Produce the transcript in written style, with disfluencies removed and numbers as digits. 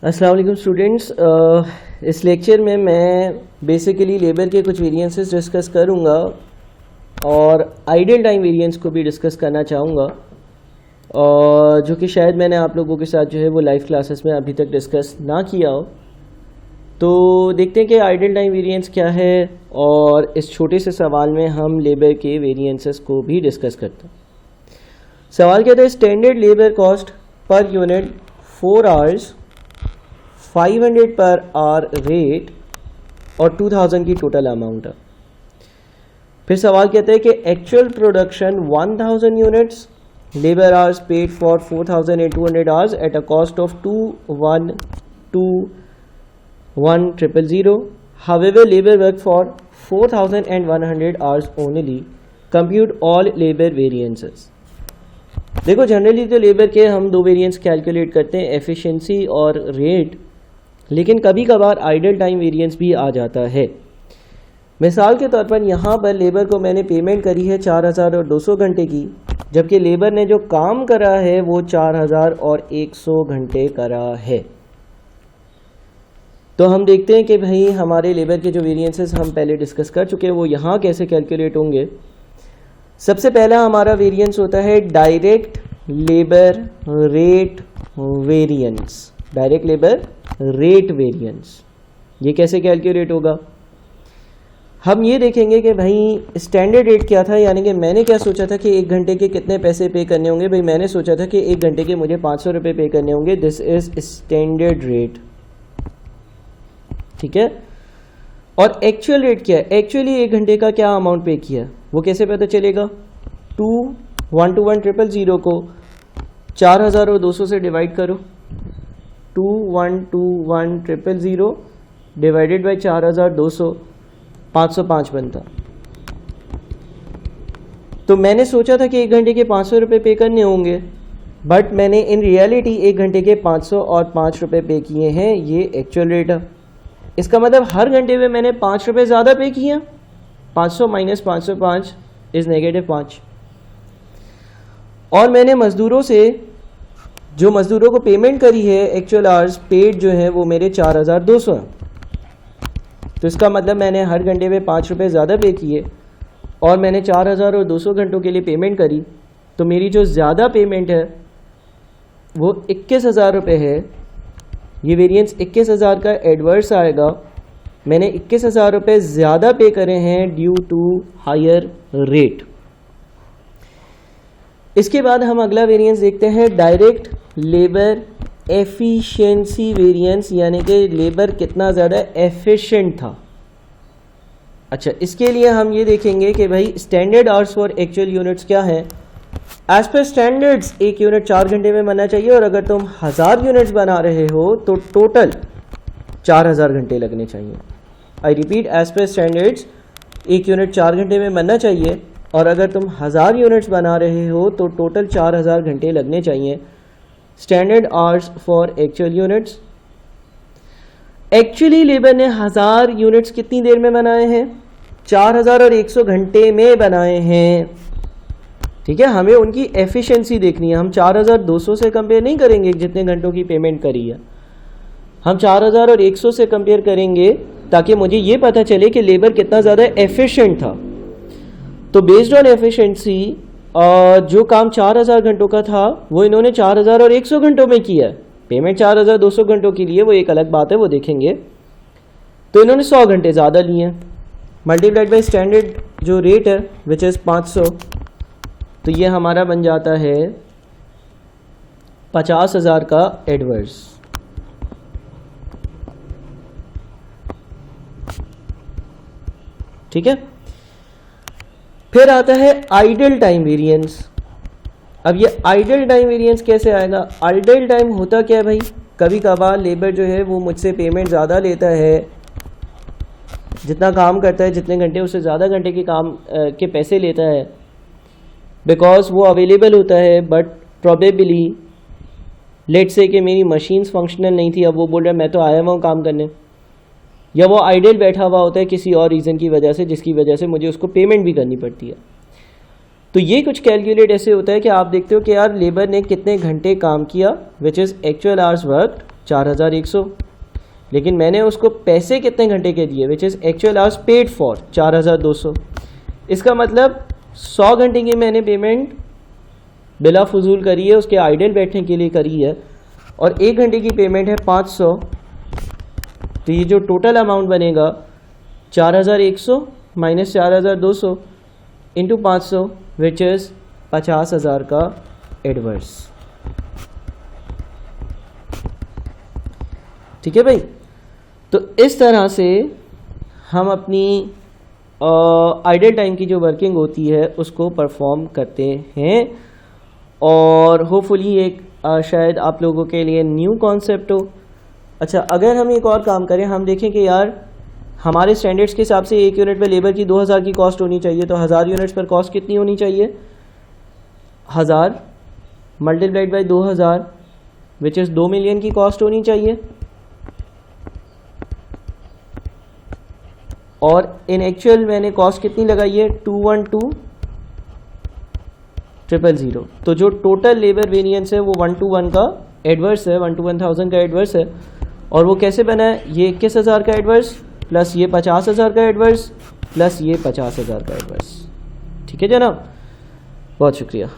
अस्सलाम वालेकुम स्टूडेंट्स। इस लेक्चर में मैं बेसिकली लेबर के कुछ वेरिएंसेस डिस्कस करूंगा और आइडियल टाइम वेरिएंस को भी डिस्कस करना चाहूँगा, और जो कि शायद मैंने आप लोगों के साथ जो है वो लाइव क्लासेस में अभी तक डिस्कस ना किया हो। तो देखते हैं कि आइडियल टाइम वेरिएंस क्या है, और इस छोटे से सवाल में हम लेबर के वेरिएंसेस को भी डिस्कस करते हैं। सवाल कहता है standard labour cost per unit 4 hours 500 per hour rate और 2000 की टोटल अमाउंट है। फिर सवाल कहता है कि actual production 1000 units, labour hours paid for 4800 hours at a cost of 2121,000. However, labor work for 4100 hours only. Compute all labor variances. देखो generally तो लेबर के हम दो वेरिएंस कैलकुलेट करते हैं, एफिशिएंसी और रेट, लेकिन कभी कभार आइडल टाइम वेरिएंस भी आ जाता है। मिसाल के तौर पर यहाँ पर लेबर को मैंने पेमेंट करी है 4200 घंटे की, जबकि लेबर ने जो काम करा है वो 4100 घंटे करा है। तो हम देखते हैं कि भाई हमारे लेबर के जो वेरिएंसेस हम पहले डिस्कस कर चुके हैं वो यहाँ कैसे कैलकुलेट होंगे। सबसे पहला हमारा वेरिएंस होता है direct labour rate variance. Direct labour rate variance ये कैसे कैलकुलेट होगा, हम ये देखेंगे कि भाई स्टैंडर्ड रेट क्या था, यानी कि मैंने क्या सोचा था कि 1 घंटे के कितने पैसे पे करने होंगे। भाई मैंने सोचा था कि 1 घंटे के मुझे 500 रुपये पे करने होंगे। दिस इज स्टैंडर्ड रेट, ठीक है। और एक्चुअल रेट क्या है, एक्चुअली 1 घंटे का क्या अमाउंट पे किया वो कैसे पता चलेगा। 2121,000 को 4200 से डिवाइड करो। 2121,000 डिवाइडेड बाई 4200, 505 बनता। तो मैंने सोचा था कि 1 घंटे के 500 रुपये पे करने होंगे, बट मैंने इन रियलिटी 1 घंटे के 500 और 5 रुपये पे किए हैं। ये एक्चुअल रेट है। इसका मतलब हर घंटे में मैंने 5 रुपये ज़्यादा पे किया। 500 माइनस 505 इज़ -5। और मैंने मज़दूरों से जो मज़दूरों को पेमेंट करी है, एक्चुअल आवर्स पेड जो है वो मेरे 4200 हैं। तो इसका मतलब मैंने हर घंटे में 5 रुपये ज़्यादा पे किए और मैंने 4200 घंटों के लिए पेमेंट करी। तो मेरी जो ज़्यादा पेमेंट है वो 21,000 रुपये है। ये वेरिएंस 21,000 का एडवर्स आएगा। मैंने 21,000 रुपये ज़्यादा पे करे हैं ड्यू टू हायर रेट। इसके बाद हम अगला वेरिएंस देखते हैं डायरेक्ट लेबर एफिशिएंसी वेरिएंस, यानी कि लेबर कितना ज़्यादा एफिशिएंट था। अच्छा, इसके लिए हम ये देखेंगे कि भाई standard hours for actual units क्या है। एज पर स्टैंडर्ड्स 1 यूनिट 4 घंटे में बनना चाहिए, और अगर तुम 1000 यूनिट्स बना रहे हो तो टोटल 4000 घंटे लगने चाहिए। I repeat, as per standards 1 unit 4 घंटे में बनना चाहिए, और अगर तुम 1000 यूनिट्स बना रहे हो तो टोटल 4000 घंटे लगने चाहिए। Standard hours for actual units. Actually labour ने 1000 यूनिट्स कितनी देर में बनाए हैं, 4100 घंटे में बनाए हैं, ठीक है। हमें उनकी एफिशिएंसी देखनी है। हम 4200 से कंपेयर नहीं करेंगे जितने घंटों की पेमेंट करी है, हम 4100 से कंपेयर करेंगे ताकि मुझे ये पता चले कि लेबर कितना ज़्यादा एफिशिएंट था। तो बेस्ड ऑन एफिशिएंसी जो काम 4000 घंटों का था वो इन्होंने 4100 घंटों में किया है। पेमेंट 4200 घंटों के लिए वो एक अलग बात है, वो देखेंगे। तो इन्होंने 100 घंटे ज़्यादा लिए हैं, मल्टीप्लाइड बाई स्टैंडर्ड जो रेट है विच इज़ 500। तो ये हमारा बन जाता है 50,000 का एडवर्स। ठीक है। फिर आता है आइडल टाइम वेरिएंस। अब ये आइडल टाइम वेरिएंस कैसे आएगा। आइडल टाइम होता क्या है भाई, कभी कभार लेबर जो है वो मुझसे पेमेंट ज़्यादा लेता है, जितना काम करता है, जितने घंटे उससे ज़्यादा घंटे के काम के पैसे लेता है, बिकॉज वो अवेलेबल होता है। बट प्रोबेबली लेट से कि मेरी मशीन्स फंक्शनल नहीं थी, अब वो बोल रहा है मैं तो आया हुआ हूँ काम करने, या वो आइडल बैठा हुआ होता है किसी और रीज़न की वजह से, जिसकी वजह से मुझे उसको पेमेंट भी करनी पड़ती है। तो ये कुछ कैलकुलेट ऐसे होता है कि आप देखते हो कि यार लेबर ने कितने घंटे काम किया, which is actual hours work, 4100, लेकिन मैंने उसको पैसे कितने घंटे के दिए, which is actual hours paid for 4200। इसका मतलब 100 घंटे की मैंने पेमेंट बिला फजूल करी है, उसके आइडल बैठने के लिए करी है, और 1 घंटे की पेमेंट है 500। तो ये जो टोटल अमाउंट बनेगा 4100 माइनस 4200 इंटू 500 विच इज़ 50,000 का एडवर्स। ठीक है भाई। तो इस तरह से हम अपनी आइडल टाइम की जो वर्किंग होती है उसको परफॉर्म करते हैं, और होपफुली एक शायद आप लोगों के लिए न्यू कॉन्सेप्ट हो। अच्छा, अगर हम एक और काम करें, हम देखें कि यार हमारे स्टैंडर्ड्स के हिसाब से 1 यूनिट पे लेबर की 2000 की कॉस्ट होनी चाहिए, तो 1000 यूनिट्स पर कॉस्ट कितनी होनी चाहिए, 1000 multiplied by 2000 which is 2 million की कॉस्ट होनी चाहिए। और इन एक्चुअल मैंने कॉस्ट कितनी लगाई है, 212,000। तो जो टोटल लेबर वेरिएंस है वो 1:1 का एडवर्स है, 1 to 1000 का एडवर्स है। और वो कैसे बना है, ये 21,000 का एडवर्स प्लस ये 50,000 का एडवर्स प्लस ये 50,000 का एडवर्स। ठीक है जनाब, बहुत शुक्रिया।